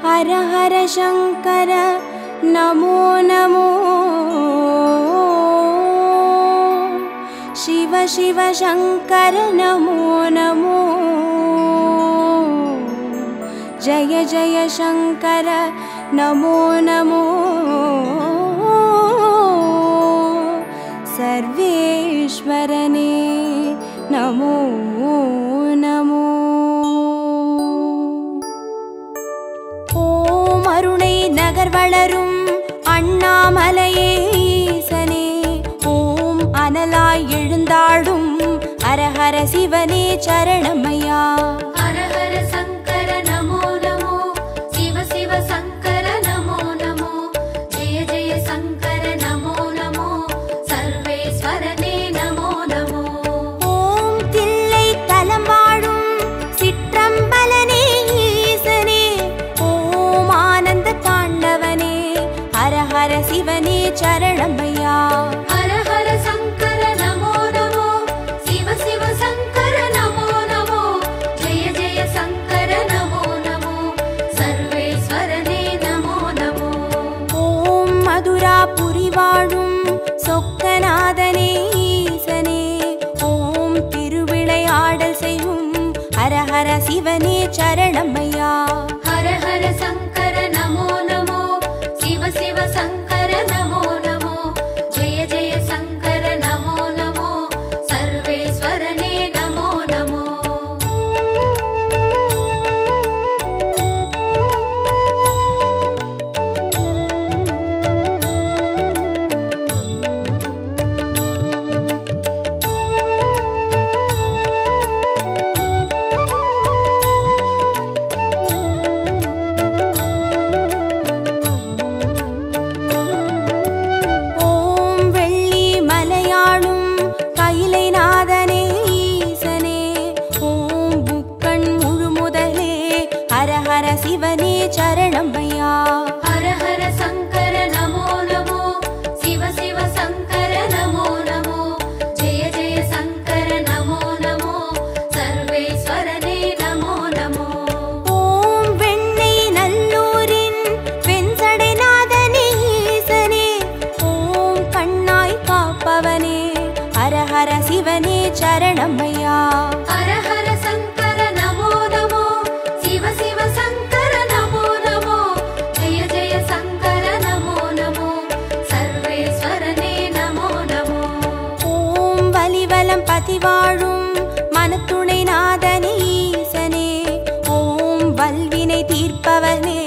हर हर शंकर नमो नमो शिव शिव शंकर नमो नमो जय जय शंकर नमो नमो सर्वेश्वरने नमो नमो ओम अरुणै नगर वलरुम अण्णामलैये ईसने ओम अनलाय எழுந்தாடும் हर हर शिवने चरणमैया हर हर शंकर नमो नमो शिव शिव शंकर नमो नमो जय जय शंकर नमो नमो सर्वेश्वरने नमो नमो ओम तिल्लै तலம் வாழும் சிற்றம்பலனே ஈசனே ओम आनंद तांडवने हर हर शिवने चरणमैया हर हर शंकर नमो नमो शिव शिव शंकर नमो नमो जय जय शंकर नमो नमो सर्वेश्वरने नमो नमो ओम मधुरापुरी வாழும் சொக்கநாதனே ஈசனே ஓம் திருவிளையாடல் செய்யும் ஹர ஹர சிவனே சரணமையா हर हर शंकर नमो नमो शिव शिव शंकर नमो नमो जय जय शंकर नमो नमो सर्वेश्वरने नमो नमो ஓம் வெள்ளி மலையாளும் கைலைநாதனே ஈசனே ஓம் புக்கண் முழுமுதலே ஹர ஹர சிவனே சரணமையா हर हर शंकर नमो नमो शिव शिव शंकर नमो नमो जय जय शंकर नमो नमो सर्वेश्वरने नमो नमो ஓம் வெண்ணை நல்லூரின் வெண்சடைநாதனே ஈசனே ஓம் கண்ணாய் காப்பவனே ஹர ஹர சிவனே சரணமையா हर हर शंकर नमो नमो शिव शिव शंकर नमो नमो जय जय शंकर नमो नमो सर्वेश्वरने नमो नमो ஓம் வலிவலம் பதிவாழும் மனத்துணை நாதனே ஈசனே ஓம் வல்வினை தீர்ப்பவனே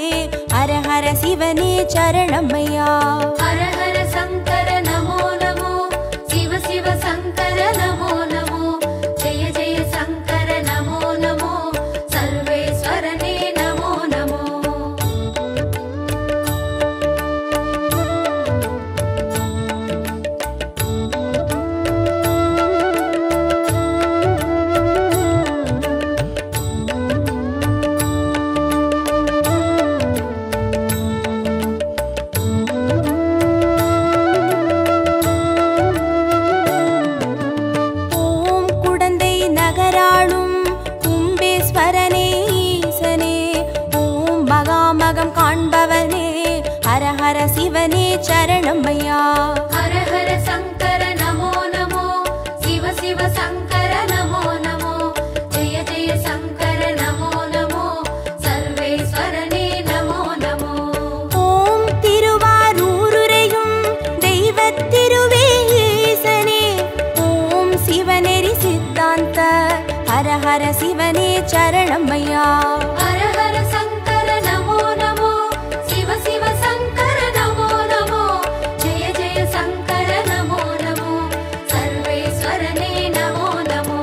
ஹர ஹர சிவனே சரணமையா हर हर शंकर नमो नमो शिव शिव शंकर नमो नमो जय जय शंकर नमो नमो सर्वेश्वरने नमो नमो ஓம் குடந்தை நகராளும் கும்பேஸ்வரனே ஈசனே ஓம் மகாமகம் காண்பவனே ஹர ஹர சிவனே சரணமையா हर हर शंकर नमो नमो शिव शिव शंकर नमो नमो जय जय शंकर नमो नमो सर्वेश्वरने नमो नमो ஓம் திருவாரூருரையும் தெய்வத்திருவே ஈசனே ஓம் சிவநெறி சித்தாந்த ஹர ஹர சிவனே சரணமையா हर हर शंकर नमो नमो शिव शिव शंकर नमो नमो जय जय शंकर नमो नमो सर्वेश्वरने नमो नमो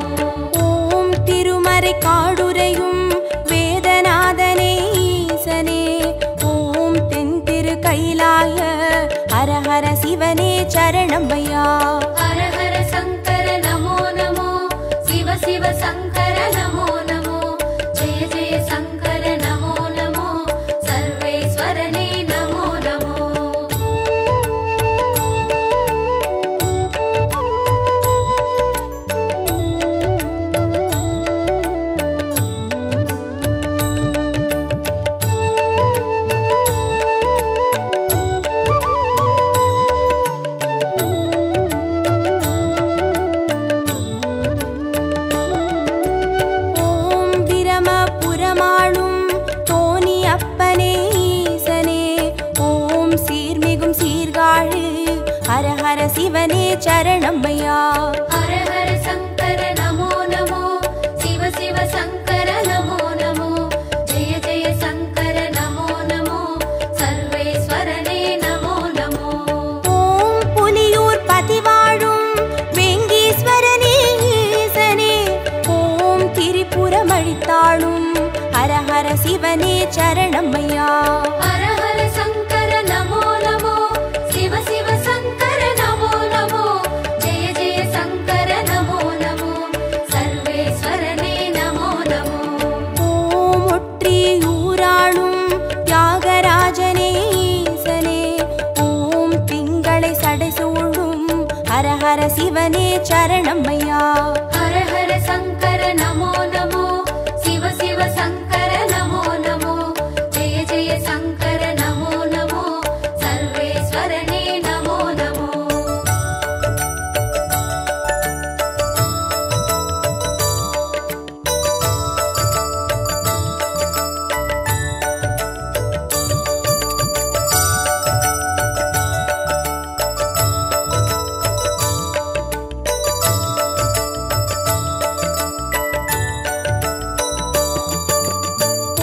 ஓம் திருமறை காடுரையும் வேதநாதனே ஈசனே ஓம் தென் திரு கைலாய ஹர ஹர சிவனே சரணமையா हर हर शंकर नमो नमो शिव शिव शंकर नमो नमो जय जय शंकर नमो சரணமையா. ஹர ஹர சங்கர நமோ நமோ, சிவ சிவ சங்கர நமோ நமோ, ஜெய ஜெய சங்கர நமோ நமோ, சர்வேஸ்வரனே நமோ நமோ. ஓம் புலியூர் பதிவாழும் வெங்கீஸ்வரனே ஈசனே, ஓம் திரிபுரம் அழித்தாளும் ஹர ஹர சிவனே சரணமையா. ஹர ஹர சங்கர நமோ நமோ, சிவ சிவ சங்கர நமோ நமோ, ஜெய ஜெய சங்கர நமோ நமோ, சர்வேஸ்வரனே நமோ நமோ. ஓம் ஒற்றியூராளும் தியாகராஜனே ஈசனே, ஓம் திங்களை சடைசூழும் ஹர ஹர சிவனே சரணமையா. ஹர ஹர சங்கர நமோ நமோ, சிவ சிவ சங்கர நமோ நமோ, ஜெய ஜெய சங்கர நமோ நமோ, சர்வேஸ்வரனே நமோ நமோ.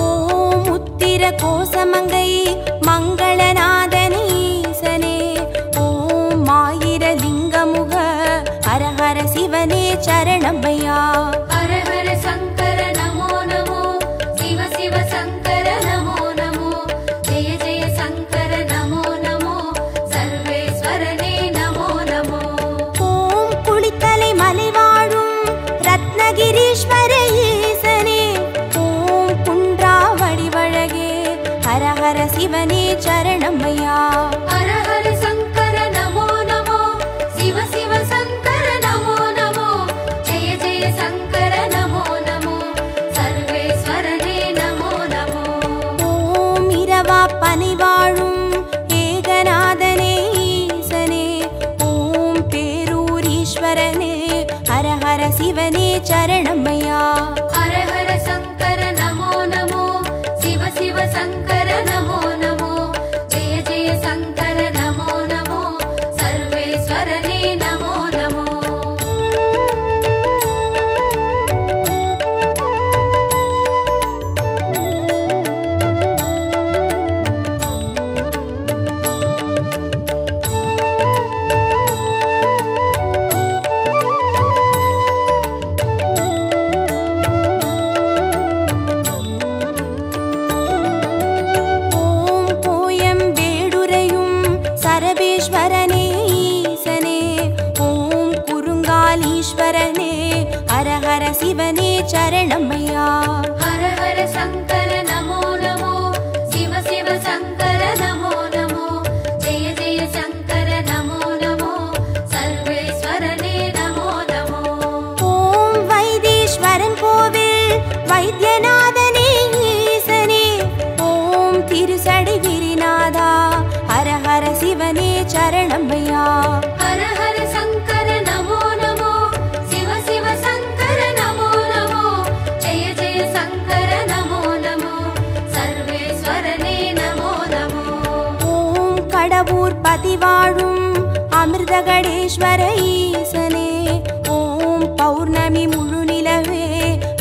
ஓம் உத்திர கோசமங்கை மங்களநாதனே ஈசனே, ஓம் ஆயிர லிங்கமுக ஹர ஹர சிவனே சரணமையா. ஹர ஹர சங்கர நமோ நமோ, சிவ சிவ சங்கர நமோ நமோ, ஜெய ஜெய சங்கர நமோ நமோ, சர்வேஸ்வரனே நமோ நமோ. ஓம் குளித்தலை மலை வாழும் ரத்னகிரீஸ்வர ஈசனே, ஓம் குன்றா வடிவழகே ஹர ஹர சிவனே சரணமையா. ஹர ஹர சங்கர நமோ நமோ, சிவ சிவ சங்கர நமோ நமோ, ஜெய ஜெய சங்கர நமோ நமோ, சர்வேஸ்வரனே நமோ நமோ. ஓம் இரவா பனி வாழும் ஏகநாதனே ஈசனே, ஓம் பேரூரீஸ்வரனே ஹர ஹர சிவனே சரணமையா. ஹர ஹர சங்கர நமோ நமோ, சிவ சிவ சங்கர நமோ நமோ, ஜெய ஜெய சங்கர நமோ நமோ, சர்வேஸ்வரனே நமோ நமோ. ஓம் கோயம் வேடுரையும் சரபேஸ்வரனே ஈசனே, ஓம் குறுங்காலீஸ்வரனே ஹர ஹர சிவனே சரணமையா. ஹர ஹர சங்கர நமோ நமோ, சிவ சிவ சங்கர நமோ நமோ, ஜெய ஜெய சங்கர நமோ நமோ, சர்வேஸ்வரனே நமோ நமோ. ஓம் வைத்தீஸ்வரன் கோவில் வைத்தியநாதனே ஈசனே, ஓம் திருசடை கிரிநாதா ஹர ஹர சிவனே சரணமையா. ஹர ஹர சங்கர நமோ நமோ, சிவ சிவ சங்கர நமோ நமோ, ஜெய ஜெய சங்கர நமோ நமோ, சர்வேஸ்வரனே நமோ நமோ. ஓம் கடவுர் பதிவாழும் அமிர்தகடேஸ்வர ஈசனே, ஓம் பௌர்ணமி முழு நிலவே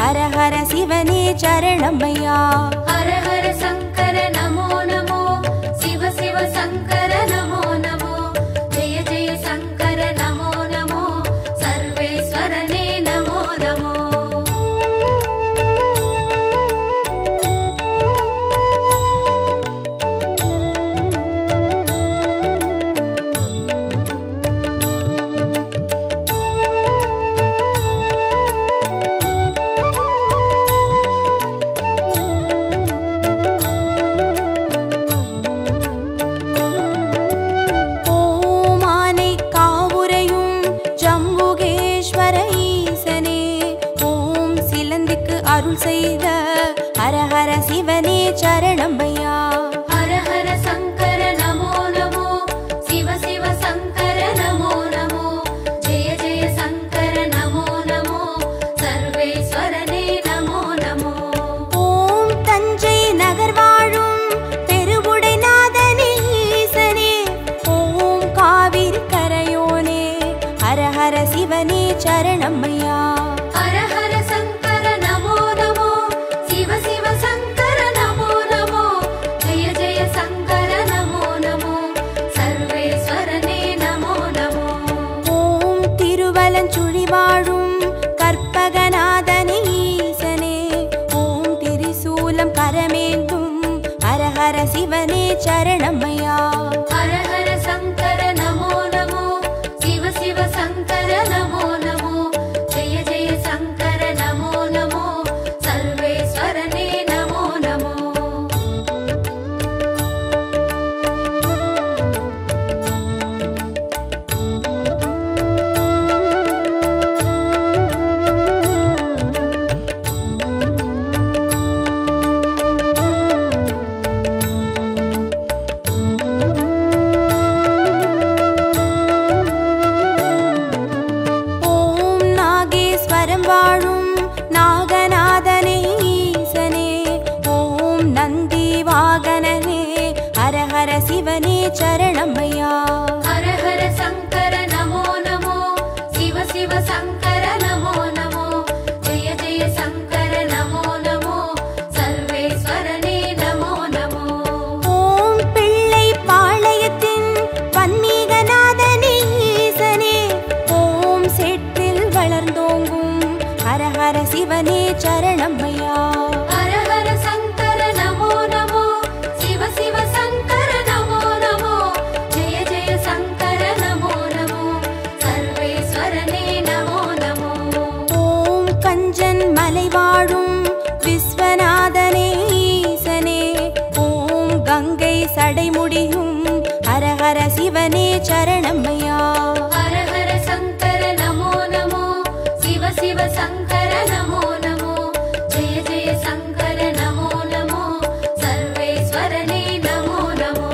ஹர ஹர சிவனே சரணமையா. ஹர ஹர சங்கர நமோ நமோ, சிவ சிவ சங்கர நமோ நமோ, ஜெய ஜெய சங்கர நமோ நமோ, சர்வேஸ்வரனே நமோ நமோ. ஓம் ஆனை காவுரையும் ஜம்புகேஸ்வர ஈசனே, ஓம் சிலந்திக்கு அருள் செய்த ஹர ஹர சிவனே சரணமையா. ஹர ஹர சங்கர நமோ நமோ, சிவ சிவ சங்கர நமோ நமோ, ஜெய ஜெய சங்கர நமோ நமோ, சர்வேஸ்வரனே நமோ நமோ. ஓம் தஞ்சை நகர் வாழும் பெருவுடைநாதனே ஈசனே, ஓம் காவிரி கரையோனே சிவனே சரணமையா. ஹர ஹர சங்கர நமோ நமோ, சிவ சிவ சங்கர நமோ நமோ, ஜெய ஜெய சங்கர நமோ நமோ, சர்வேஸ்வரனே நமோ நமோ. வாழும் நாகநாதனே ஈசனே, ஓம் நந்தி வாகனனே, ஹர ஹர சிவனே சரணமையா. ஹர ஹர சங்கர நமோ நமோ, சிவ சிவ சங்கர நமோ நமோ, ஜெய ஜெய சங்கர நமோ நமோ, சர்வேஸ்வரனே நமோ நமோ. ஓம் பிள்ளை பாளையத்தின் பன்மீகநாதனே ஈசனே, ஓம் சேற்றில் வளர்ந்தோங்கும் ஹர ஹர சிவனே சரணமையா. ஹர ஹர சங்கர நமோ நமோ, சிவ சிவ சங்கர நமோ நமோ, ஜெய ஜெய சங்கர நமோ நமோ, சர்வேஸ்வரனே நமோ நமோ. ஓம் கஞ்சன் மலை வாழும் விஸ்வநாதனே ஈசனே, ஓம் கங்கை சடைமுடியும் ஹர ஹர சிவனே சரணமையா. ஹர ஹர சங்கர நமோ நமோ, சிவ சிவ சங்கர நமோ நமோ, ஜெய ஜெய சங்கர நமோ நமோ, சர்வேஸ்வரனே நமோ நமோ.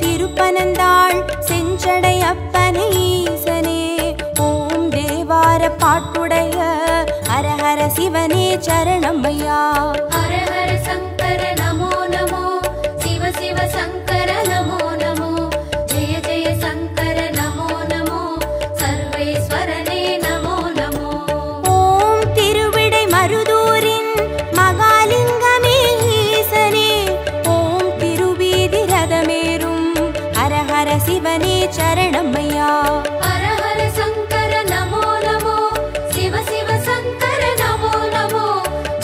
திருப்பனந்தாள் செஞ்சடை அப்பனே ஈசனே, ஓம் தேவார பாட்டுடைய ஹர ஹர சிவனே சரணமையா. ஹர ஹர சங்கர நமோ நமோ, சிவ சிவ சங்கர நமோ நமோ, ஜெய ஜெய சங்கர நமோ நமோ, சர்வேஸ்வரனே நமோ நமோ. ஓம் திருவிடை மருதூரின் மகாலிங்கமே ஈசனே, ஓம் திருவீதி ரதமேறும் ஹர ஹர சிவனே சரணமையா. ஹர ஹர சங்கர நமோ நமோ, சிவ சிவ சங்கர நமோ நமோ,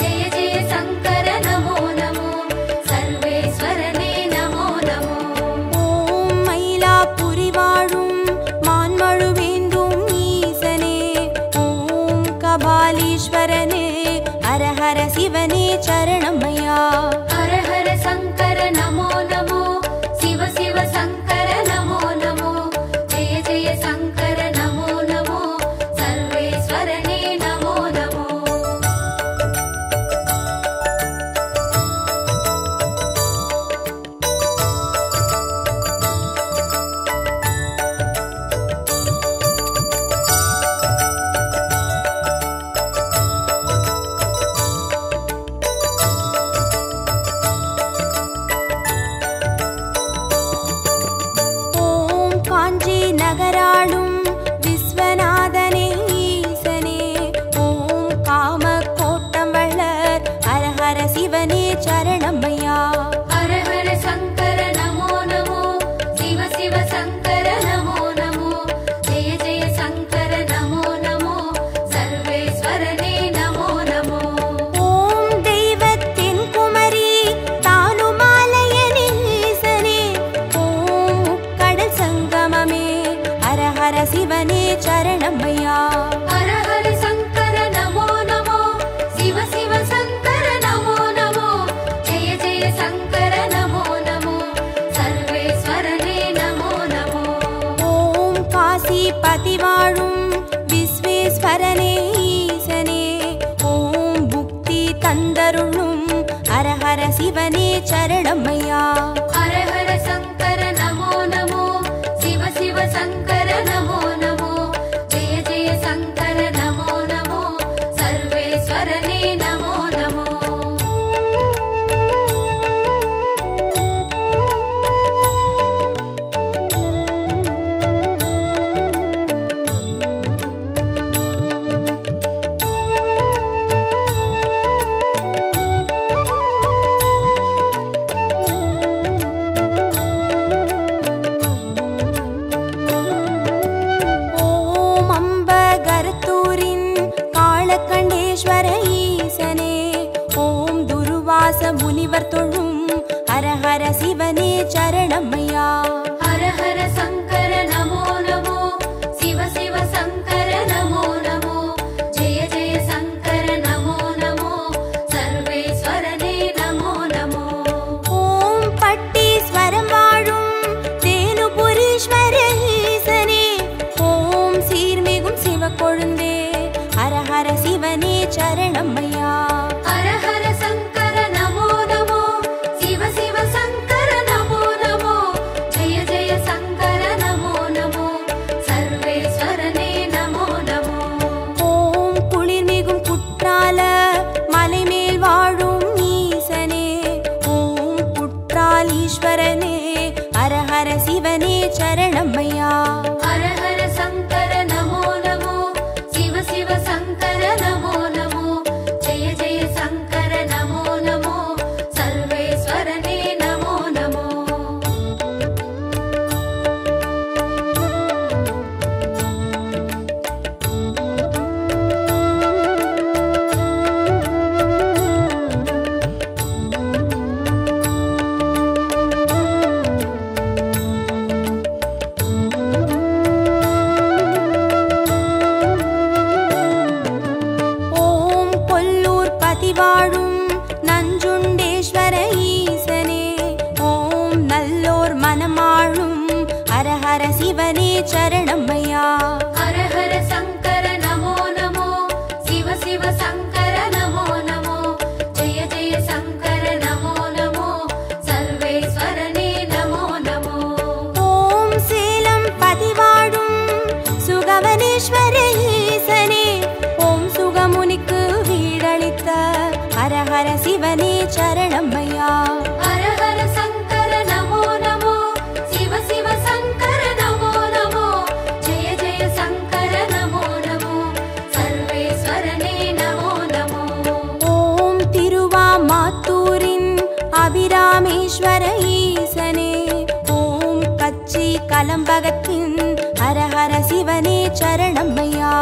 ஜெய ஜெய சங்கர நமோ நமோ, சர்வேஸ்வரனே நமோ நமோ. ஓம் மயிலாப்புரி வாழும் மான்மழுவேந்தும் ஈசனே, ஓம் கபாலீஸ்வரனே, ஹர ஹர சிவனே சரணமையா. ஹர ஹர சங்கர நமோ நமோ, சிவ சிவ சங்கர நமோ நமோ, ஜெய ஜெய சங்கர நமோ நமோ, சர்வேஸ்வரனே நமோ நமோ. ஓம் காஞ்சி நகராளும் விஸ்வநாதனே ஈசனே, ஓம் காம கோட்டம் வளர் ஹர ஹர சிவனே சரணமையா. ஹர ஹர சங்கர நமோ நமோ, சிவ சிவ சங்கர நமோ நமோ, ஜெய ஜெய சங்கர நமோ நமோ, சர்வேஸ்வரனே நமோ நமோ. ஓம் தெய்வத்தின் குமரி தானுமாலயனே ஈசனே, ஓம் முக்கடல் சங்கமமே ஹர ஹர சிவனே சரணமையா. ஹர ஹர சங்கர நமோ நமோ, சிவ சிவ சங்கர நமோ நமோ, ஜெய ஜெய சங்கர நமோ நமோ, சர்வேஸ்வரனே நமோ நமோ. ஓம் காசி பதி வாழும் விஸ்வேஸ்வரனே ஈசனே, ஓம் புக்தி தந்தருளும் ஹர ஹர சிவனே சரணமையா. ஹர ஹர சங்கர நமோ நமோ, சிவ சிவ சங்கர நமோ நமோ, ஜெய ஜெய சங்கர நமோ நமோ, சர்வேஸ்வரனே நமோ நமோ. சரணமையா. ஹர ஹர சங்கர நமோ நமோ, சிவ சிவ சங்கர நமோ நமோ, ஜெய ஜெய சங்கர நமோ நமோ, சர்வேஸ்வரனே நமோ நமோ. ஓம் பட்டீஸ்வரம் வாழும் தேனுபுரீஸ்வர ஈசனே, ஓம் சீர்மிகும் சிவக்கொழுந்தே, ஹர ஹர சிவனே சரணமையா. ஹர ஹர சங்கர நமோ நமோ, சிவ சிவ சங்கர நமோ நமோ, ஜெய ஜெய சங்கர நமோ நமோ, சர்வேஸ்வரனே நமோ நமோ. ஓம் குளிர்மிகும் குற்றால மலைமேல் வாழும் ஈசனே, ஓம் குற்றாலீஸ்வரனே, ஹர ஹர சிவனே சரணமையா. ஹர ஹர சங்கர நமோ நமோ, சிவ சிவ சங்கர நமோ நமோ, ஜெய ஜெய சங்கர நமோ நமோ, சர்வேஸ்வரனே நமோ நமோ. ஓம் கொல்லூர் பதிவாழும் நஞ்சுண்டேஸ்வர ஈசனே, ஓம் நல்லோர் மனமாளும் ஹர ஹர சிவனே சரணமையா. ஹர ஹர சங்கர நமோ நமோ, சிவ சிவ சங்கர நமோ நமோ, ஜெய ஜெய சங்கர நமோ நமோ, சர்வேஸ்வரனே நமோ நமோ. ஓம் சேலம் பதிவாழும் சுகவனேஸ்வர ஈசனே, ஓம் சுகமுனிக்கு வீடளித்த ஹர ஹர சிவனே சரணமையா. ஹர ஹர சங்கர நமோ நமோ, சிவ சிவ சங்கர நமோ நமோ, ஜெய ஜெய சங்கர நமோ நமோ, சர்வேஸ்வரனே நமோ நமோ. ஓம் திருவாமாத்தூரின் அபிராமேஸ்வர ஈசனே, ஓம் கச்சி கலம்பகத்தின் ஹர ஹர சிவனே சரணமையா.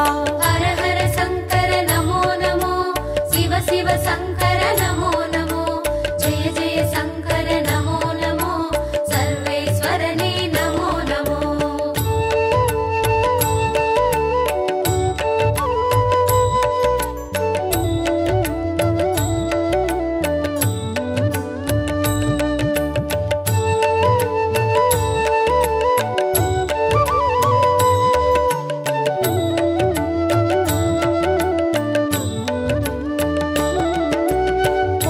ஹர ஹர சங்கர நமோ நமோ, சிவ சிவ சங்கர நமோ நமோ, ஜெய ஜெய சங்கர நமோ நமோ, சர்வேஸ்வரனே நமோ நமோ.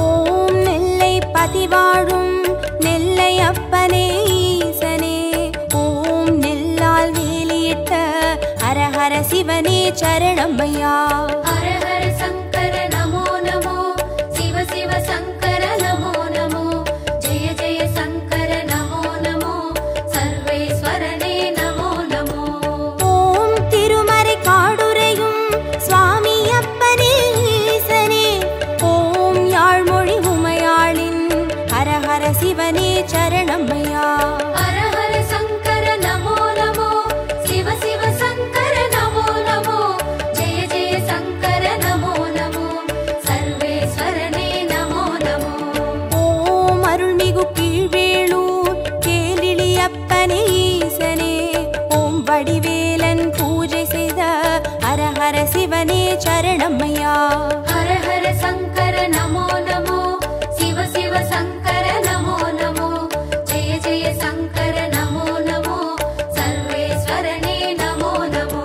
ஓம் நெல்லை பதிவாழும் நெல்லை அப்பனே ஈசனே, ஓம் நெல்லால் வேலியிட்ட ஹர ஹர சிவனே சரணமையா. ஹர ஹர சங்கர நமோ நமோ, சிவ சிவ சங்கர நமோ நமோ, ஜெய ஜெய சங்கர நமோ நமோ, சர்வேஸ்வரனே நமோ நமோ. ஓம் திருமறை காடுரையும் சுவாமி அப்பனே ஈசனே, ஓம் யாழ்மொழி உமையாளின் ஹர ஹர சிவனே சரணமையா. ஹர ஹர சங்கர நமோ நமோ, சிவ சிவ சங்கர நமோ நமோ, ஜெய ஜெய சங்கர நமோ நமோ, சர்வேஸ்வரனே நமோ நமோ. ஓம் அருள்மிகு கீழ்வேளூர் கேளிழி அப்பனே ஈசனே, ஓம் வடிவேலன் பூஜை செய்த ஹர ஹர சிவனே சரணமையா. ஹர ஹர சங்கர நமோ நமோ, சிவ சிவ சங்கர நமோ நமோ, ஜெய ஜெய சங்கர நமோ நமோ, சர்வேஸ்வரனே நமோ நமோ.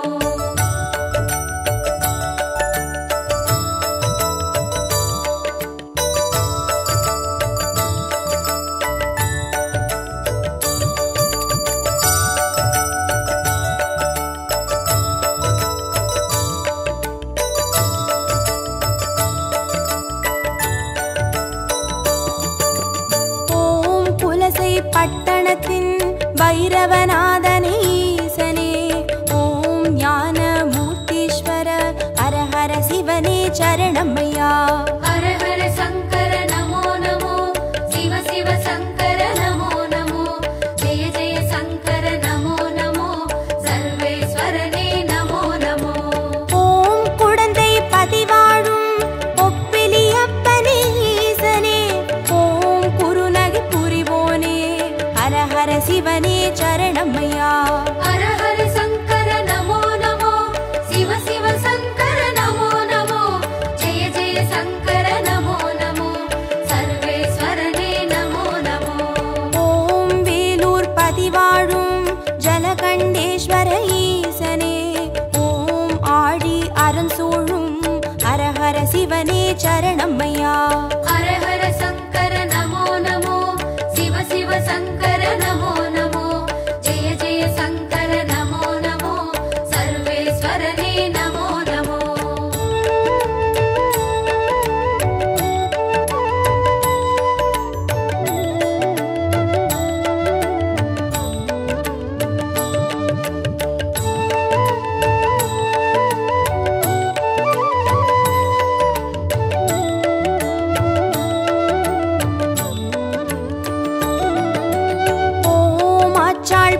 சரணமையா. ஹர ஹர சங்கர நமோ நமோ, சிவ சிவ சங்கர நமோ நமோ, ஜெய ஜெய சங்கர நமோ நமோ, சர்வேஸ்வரனே நமோ நமோ.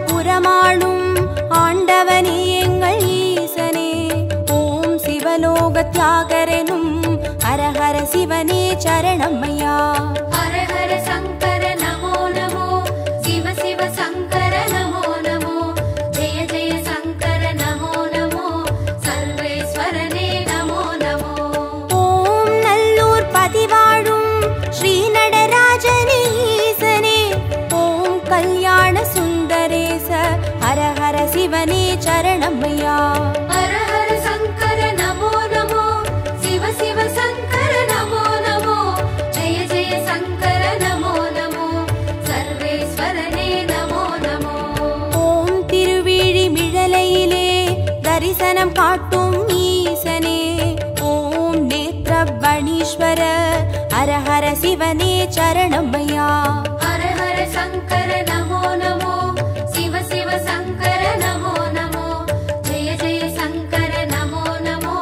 புறமாளும் ஆண்டவனே எங்கள் ஈசனே, ஓம் சிவலோக தியாகரனும் ஹர ஹர சிவனே சரணமையா. ஹர ஹர சங்கர நமோ நமோ, சிவ சிவ சங்கர நமோ நமோ, ஜெய ஜெய சங்கர நமோ நமோ, சர்வேஸ்வரனே நமோ நமோ. ஓம் நல்லூர் பதிவாழும் ஸ்ரீ நடராஜனே ஈசனே, ஓம் கல்யாண சுந்தரேச ஹர ஹர சிவனே சரணமையா. ஹர ஹர சங்கர நமோ நமோ, சிவ சிவ சங்கர நமோ நமோ, ஜெய ஜெய சங்கர நமோ நமோ, சர்வேஸ்வரனே நமோ நமோ. ஓம் திருவிழிமிழலையிலே தரிசனம் காட்டும் ஈசனே, ஓம் நேத்ரபணீஸ்வர ஹர ஹர சிவனே சரணமையா. ஹர ஹர சங்கர நமோ நமோ, சிவ சிவ சங்கர நமோ நமோ, ஜெய ஜெய சங்கர நமோ நமோ,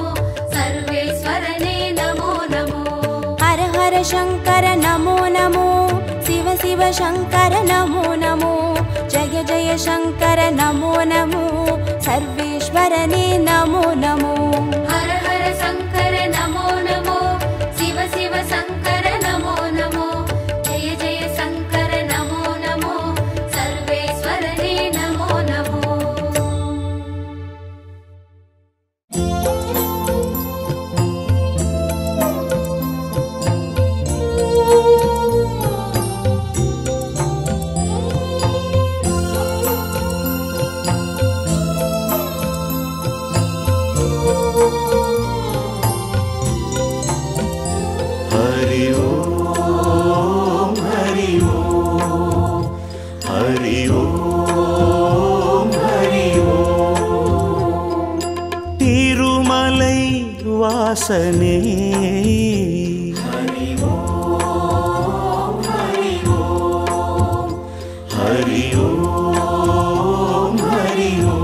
சர்வேஸ்வரனே நமோ நமோ. ஹர ஹர சங்கர நமோ நமோ, சிவ சிவ சங்கர நமோ நமோ, ஜய ஜய சங்கர நமோ நமோ, சர்வேஸ்வரனே நமோ நமோ. ஹர ஹர சங்கர நமோ நமோ, சிவ சிவ சங்கர நமோ நமோ, ஜெய ஜெய சங்கர நமோ நமோ, சர்வேஸ்வரனே நமோ நமோ. हरि ओम हरि ओम हरि ओम हरि ओम तिरुमलै वासने हरि ओम हरि ओम हरि ओम हरि ओम.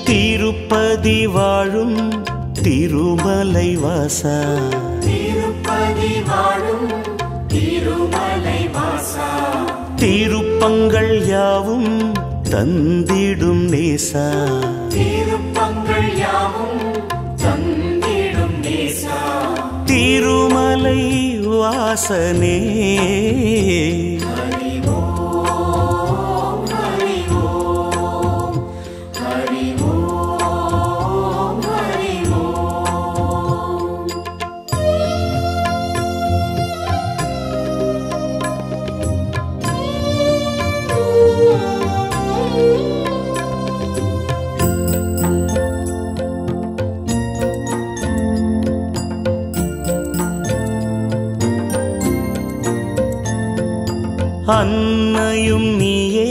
திருப்பதி வாழும் திருமலை வாசா, திருப்பதி வாழும் திருமலை வாசா, திருப்பங்கள் யாவும் தந்திடும் நேசா, திருப்பங்கள் யாவும் தந்திடும் நேசா, திருமலை வாசனே. ஹரி ஓம் ஹரி ஓம் ஹரி ஓம் ஹரி ஓம். அன்னையும் நீயே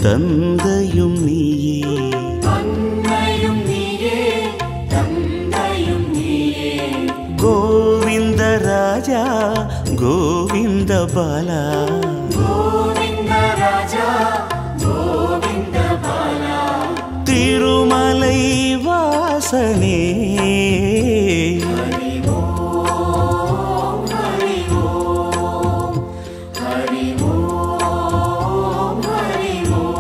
தந்தையும் நீயே, அன்னையும் நீயே தந்தையும் நீயே, கோவிந்த ராஜா கோவிந்த பாலா, கோவிந்த ராஜா கோவிந்த பாலா, திருமலை வாசனே. ஹரி ஓம் ஹரி ஓம் ஹரி ஓம் ஹரி ஓம்.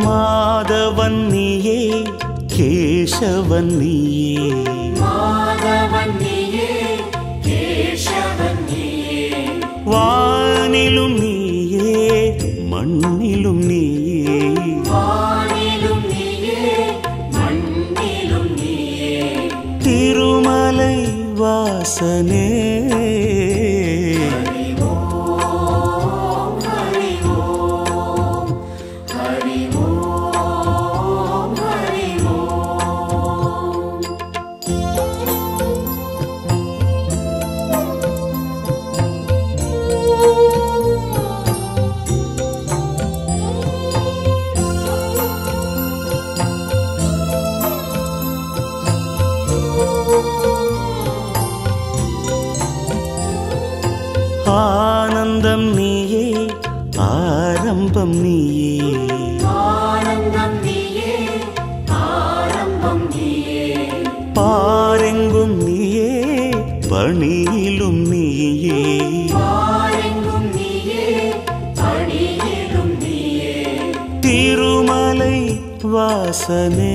மாதவன் நீயே கேசவன் நீயே, மாதவன் நீயே கேசவன் நீயே, வா வாசனே ஆனந்தம் நீயே ஆரம்பம் நீயே ஆனந்தம் நீயே ஆரம்பம் நீயே பாரெங்கும் நீயே பணியிலும் நீயே பாரெங்கும் நீயே பணியிலும் நீயே திருமலை வாசனே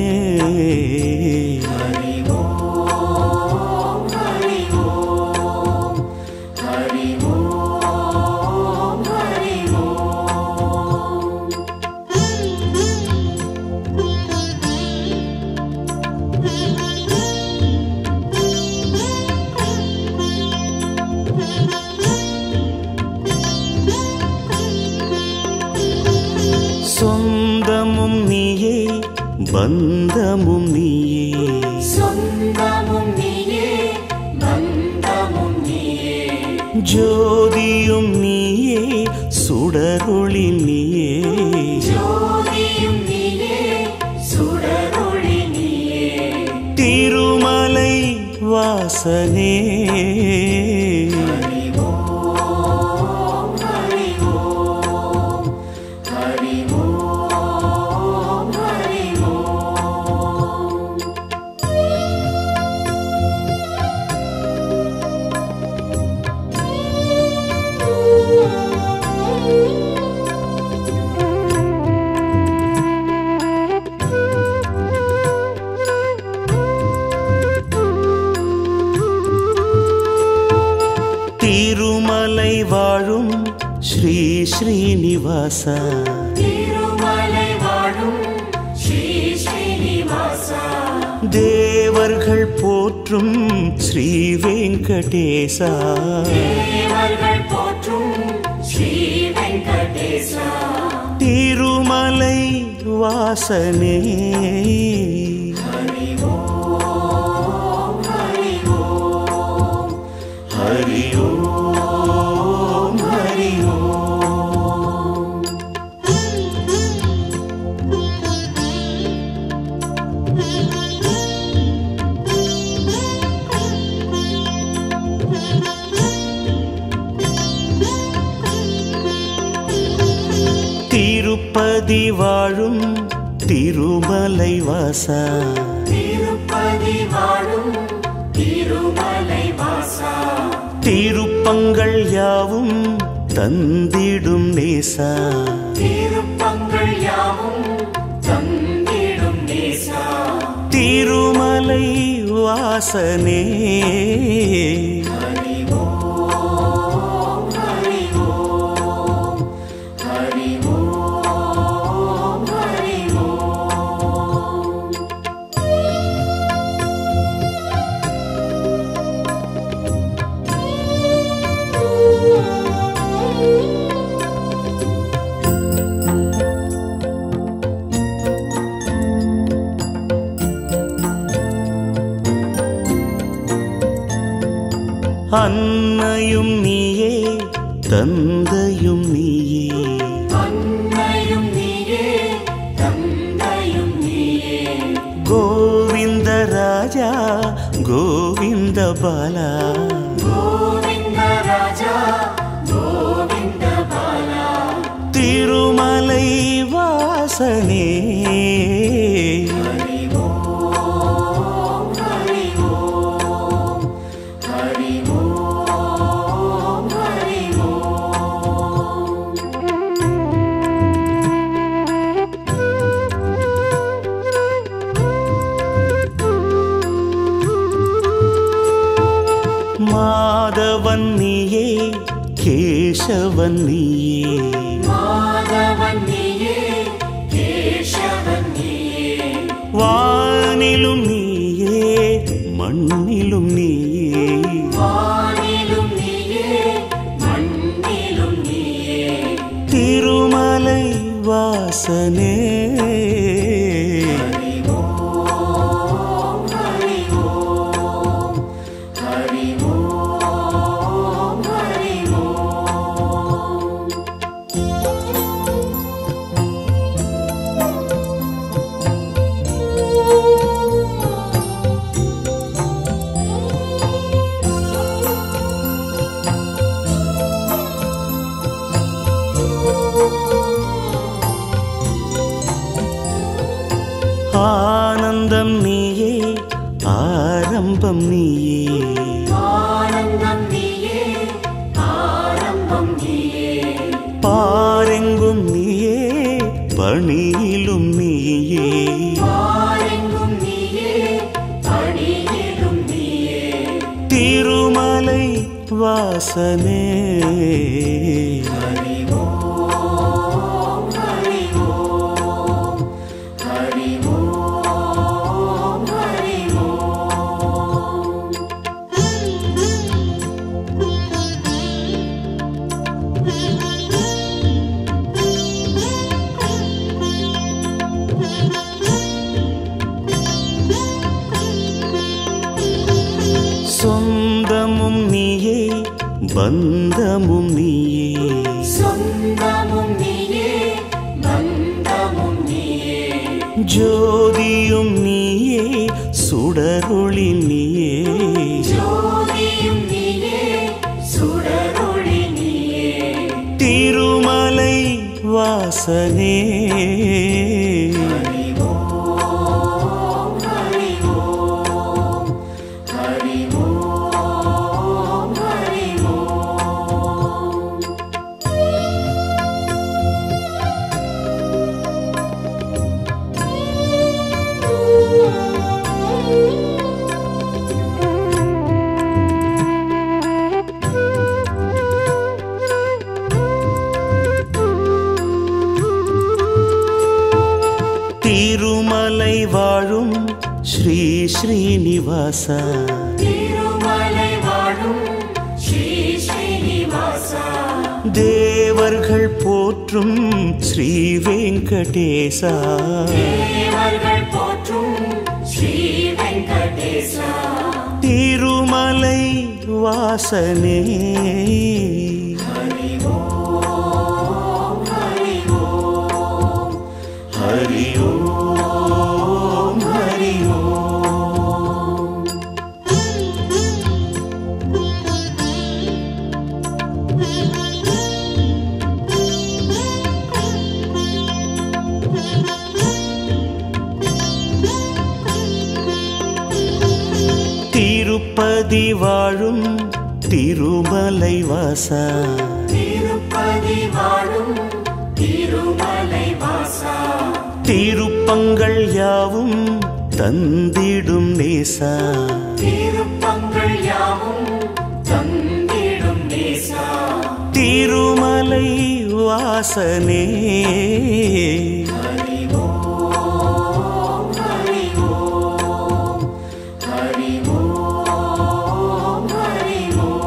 சொந்தமும் நீயே பந்தமும் நீயே சொந்தமும் நீயே பந்தமும் நீயே ஜோதியும் நீயே சுடரொளி நீயே ஜோதியும் நீயே சுடரொளி நீயே திருமலை வாசனே திருமலை வாழும் ஸ்ரீ ஸ்ரீனிவாசா திருமலை வாழும் ஸ்ரீ ஸ்ரீனிவாசா தேவர்கள் போற்றும் ஸ்ரீ வெங்கடேசா தேவர்கள் போற்றும் ஸ்ரீ வெங்கடேசா திருமலை வாசனே ஹரி ஓம் ஹரி ஓம் ஹரி ஓம் ஹரி ஓம் திருப்பதி வாழும் திருமலை வாசா திருப்பதி வாழும் திருமலை வாசா திருப்பங்கள் யாவும் தந்திடும் நேசா திருப்பங்கள் யாவும் தந்திடும் நேசா திருமலை வாசனே ஹரி ஓம் ஹரி ஓம் ஹரி ஓம் ஹரி ஓம் அன்னையும் நீயே தந்தையும் நீயே அன்னையும் நீயே தந்தையும் நீயே கோவிந்த ராஜா கோவிந்த பாலா கோவிந்த ராஜா கோவிந்த பாலா திருமலை வாசனே ஹரி ஓம் ஹரி ஓம் ஹரி ஓம் ஹரி ஓம் மாதவன் நீயே கேசவன் நீயே மாதவன் நீயே கேசவன் நீயே வானிலும் நீயே மண்ணிலும் நீயே ஆரம்பம் நீயே. ஆனந்தம் நீயே, ஆரம்பம் நீயே. பாரெங்கும் நீயே, பணியிலும் நீயே. பாரெங்கும் நீயே, பணியிலும் நீயே. திருமலை வாசனே. ஹரி ஓம், ஹரி ஓம், ஹரி ஓம், ஹரி ஓம். சொந்தமும் நீயே, பந்தமும் நீயே. சொந்தமும் நீயே, பந்தமும் நீயே. ஜோதியும் நீயே, சுடரொளி நீயே. ஜோதியும் நீயே, சுடரொளி நீயே. திருமலை வாசனே. ஹரி ஓம், ஹரி ஓம், ஹரி ஓம், ஹரி ஓம். திருமலை வாழும் ஸ்ரீ ஸ்ரீனிவாசா. திருமலை வாழும் ஸ்ரீ ஸ்ரீனிவாசா. தேவர்கள் போற்றும் ஸ்ரீ வெங்கடேசா. தேவர்கள் போற்றும் ஸ்ரீ வெங்கடேசா. திருமலை வாசனே. ஹரி ஓம், ஹரி ஓம், ஹரி ஓம், ஹரி ஓம். திருப்பதி வாழும் திருமலை வாசா. திருப்பதி வாழும் திருமலை வாசா. திருப்பங்கள் யாவும் தந்திடும் நேசா. திருப்பங்கள் யாவும் தந்திடும் நேசா. திருமலை வாசனே. ஹரி ஓம், ஹரி ஓம், ஹரி ஓம், ஹரி ஓம்.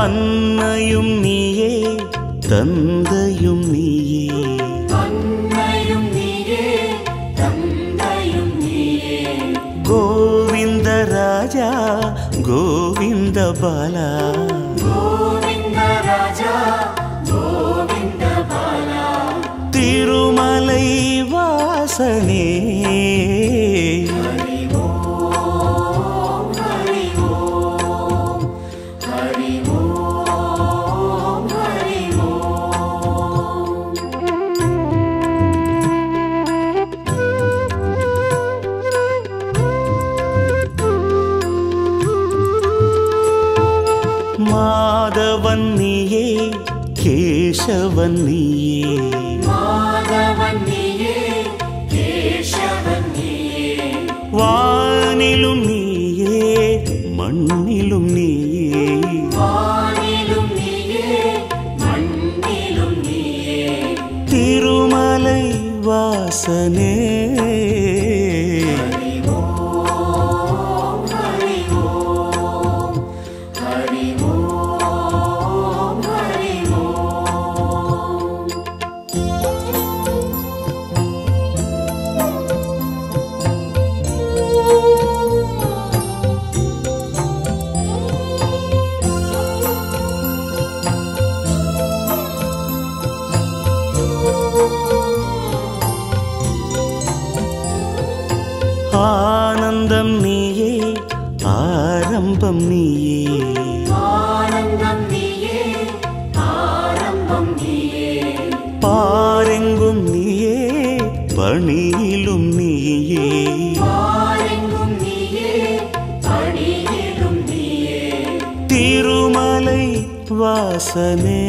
அன்னையும் நீயே, தந்தையும் நீயே. அன்னையும் நீயே, தந்தையும் நீயே. கோவிந்த ராஜா, கோவிந்த பாலா. கோவிந்த ராஜா, கோவிந்த பாலா. திருமலை வாசனே. ஹரி ஓம், ஹரி ஓம், ஹரி ஓம், ஹரி ஓம். மாதவன் நீயே, கேசவன் நீயே. மாதவன் நீயே, கேசவன் நீயே. வானிலும் நீயே, மண்ணிலும் நீயே. வானிலும் நீயே, மண்ணிலும் நீயே. திருமலை வாசனே. ஹரி ஓம், ஹரி ஓம், ஹரி ஓம், ஹரி ஓம். ஆரம்பம் நீயே ஆனந்தம் நீயே ஆரம்பம் நீயே பாரெங்கும் நீயே பணியிலும் நீயே பாரெங்கும் நீயே பணியிலும் நீயே திருமலை வாசனே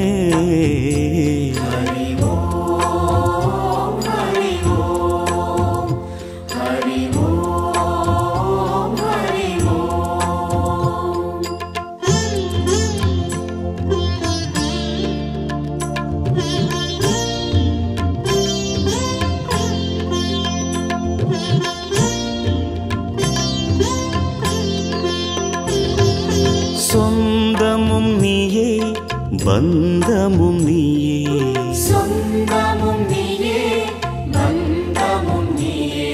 ஹரி ஓம் ஹரி ஓம் ஹரி ஓம் ஹரி ஓம் சொந்தமும் நீயே பந்தமும் நீயே சொந்தமும் நீயே பந்தமும் நீயே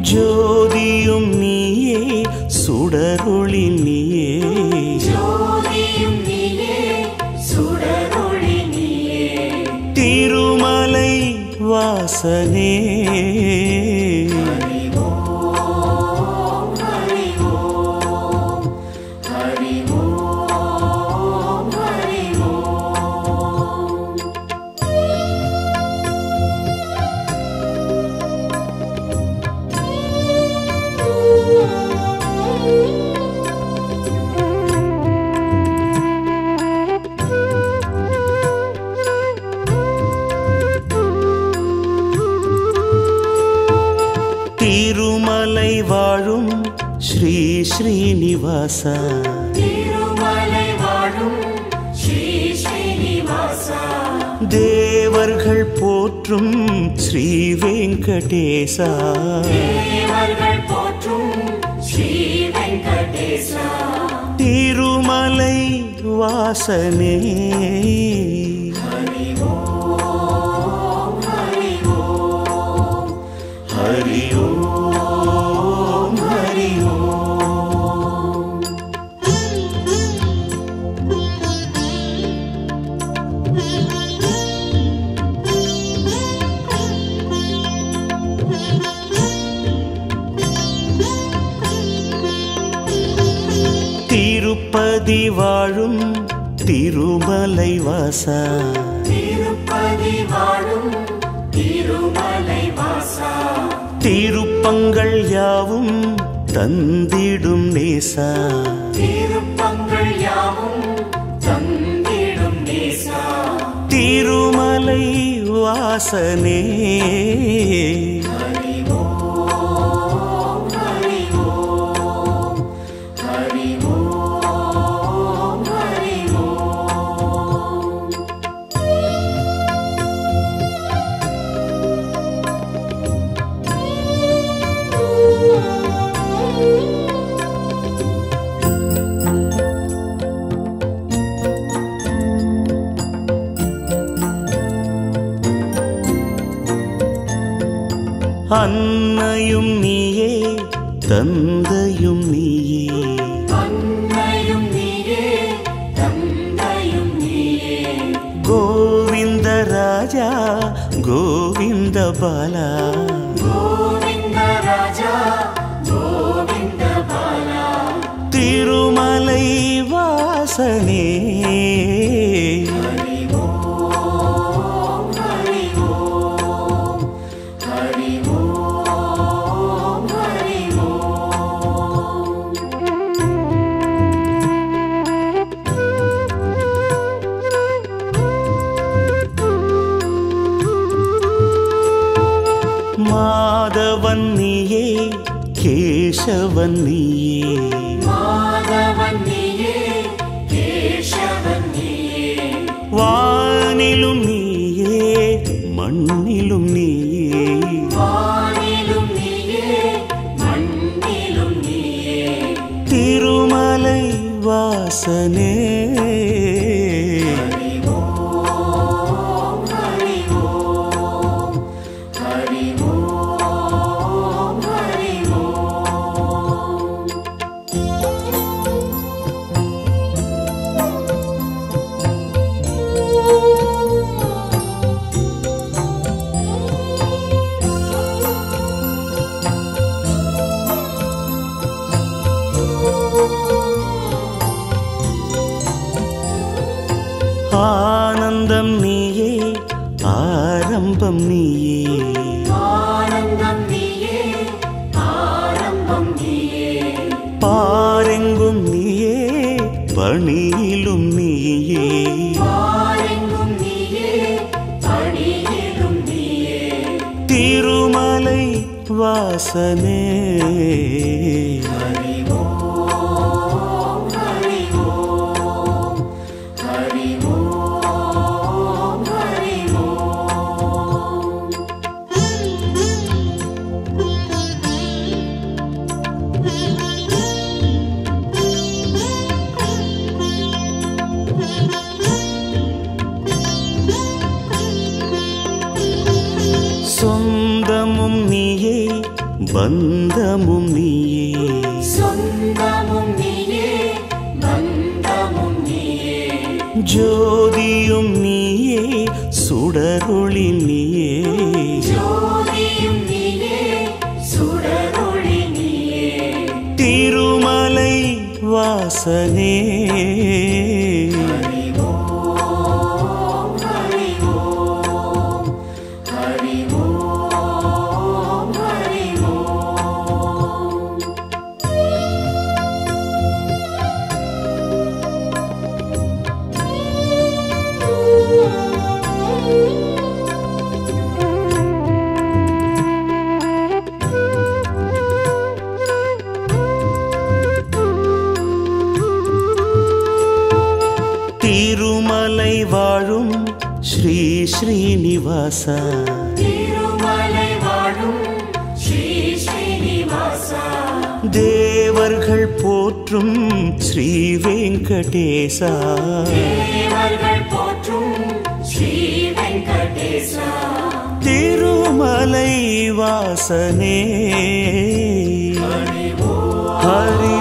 ஜோதியும் நீயே சுடரொளி நீயே ஜோதியும் நீயே சுடரொளி நீயே திருமலை வாசனே ஹரி ஓம் ஹரி ஓம் ஹரி ஓம் ஹரி ஓம் திருமலை வாழும் ஸ்ரீ ஸ்ரீனிவாசா திருமலை வாழும் ஸ்ரீ ஸ்ரீனிவாசா தேவர்கள் போற்றும் ஸ்ரீ வெங்கடேசா தேவர்கள் போற்றும் ஸ்ரீ வெங்கடேசா திருமலை வாசனே ஹரி ஓம் ஹரி ஓம் ஹரி ஓம் ஹரி ஓம் திருப்பதி வாழும் திருமலை வாசா திருப்பதி வாழும் திருமலை வாசா திருப்பங்கள் யாவும் தந்திடும் நேசா திருப்பங்கள் யாவும் தந்திடும் நேசா திருமலை வாசனே ஹரி ஓம் ஹரி ஓம் ஹரி ஓம் ஹரி ஓம் அன்னையும் நீயே தந்தையும் நீயே அன்னையும் நீயே தந்தையும் நீயே கோவிந்த ராஜா கோவிந்த பாலா கோவிந்த ராஜா கோவிந்த பாலா திருமலை வாசனே ஹரி ஓம் ஹரி ஓம் ஹரி ஓம் ஹரி ஓம் மாதவன் நீயே கேசவன் நீயே மாதவன் நீயே கேசவன் நீயே வானிலும் நீயே மண்ணிலும் நீயே வானிலும் நீயே மண்ணிலும் நீயே திருமலை வாசனே ஹரி ஓம் ஹரி ஓம் ஹரி ஓம் ஹரி ஓம் ஆரம்பம் நீயே ஆனந்தம் நீயே ஆரம்பம் நீயே பாரெங்கும் நீயே பணியிலும் நீயே பாரெங்கும் நீயே பணியிலும் நீயே திருமலை வாசனே ஹரி ஓம் ஹரி ஓம் ஹரி ஓம் ஹரி ஓம் சொந்தமும் நீயே பந்தமும் நீயே சொந்தமும் நீயே பந்தமும் நீயே ஜோதியும் நீயே சுடரொளி நீயே ஜோதியும் நீயே சுடரொளி நீயே திருமலை வாசனே ஹரி ஓம் ஹரி ஓம் ஹரி ஓம் ஹரி ஓம் திருமலை வாழும் ஸ்ரீ ஸ்ரீனிவாசா திருமலை வாழும் ஸ்ரீ ஸ்ரீனிவாசா தேவர்கள் போற்றும் ஸ்ரீ வெங்கடேசா தேவர்கள் போற்றும் ஸ்ரீ வெங்கடேசா திருமலை வாசனே ஹரி ஓம் ஹரி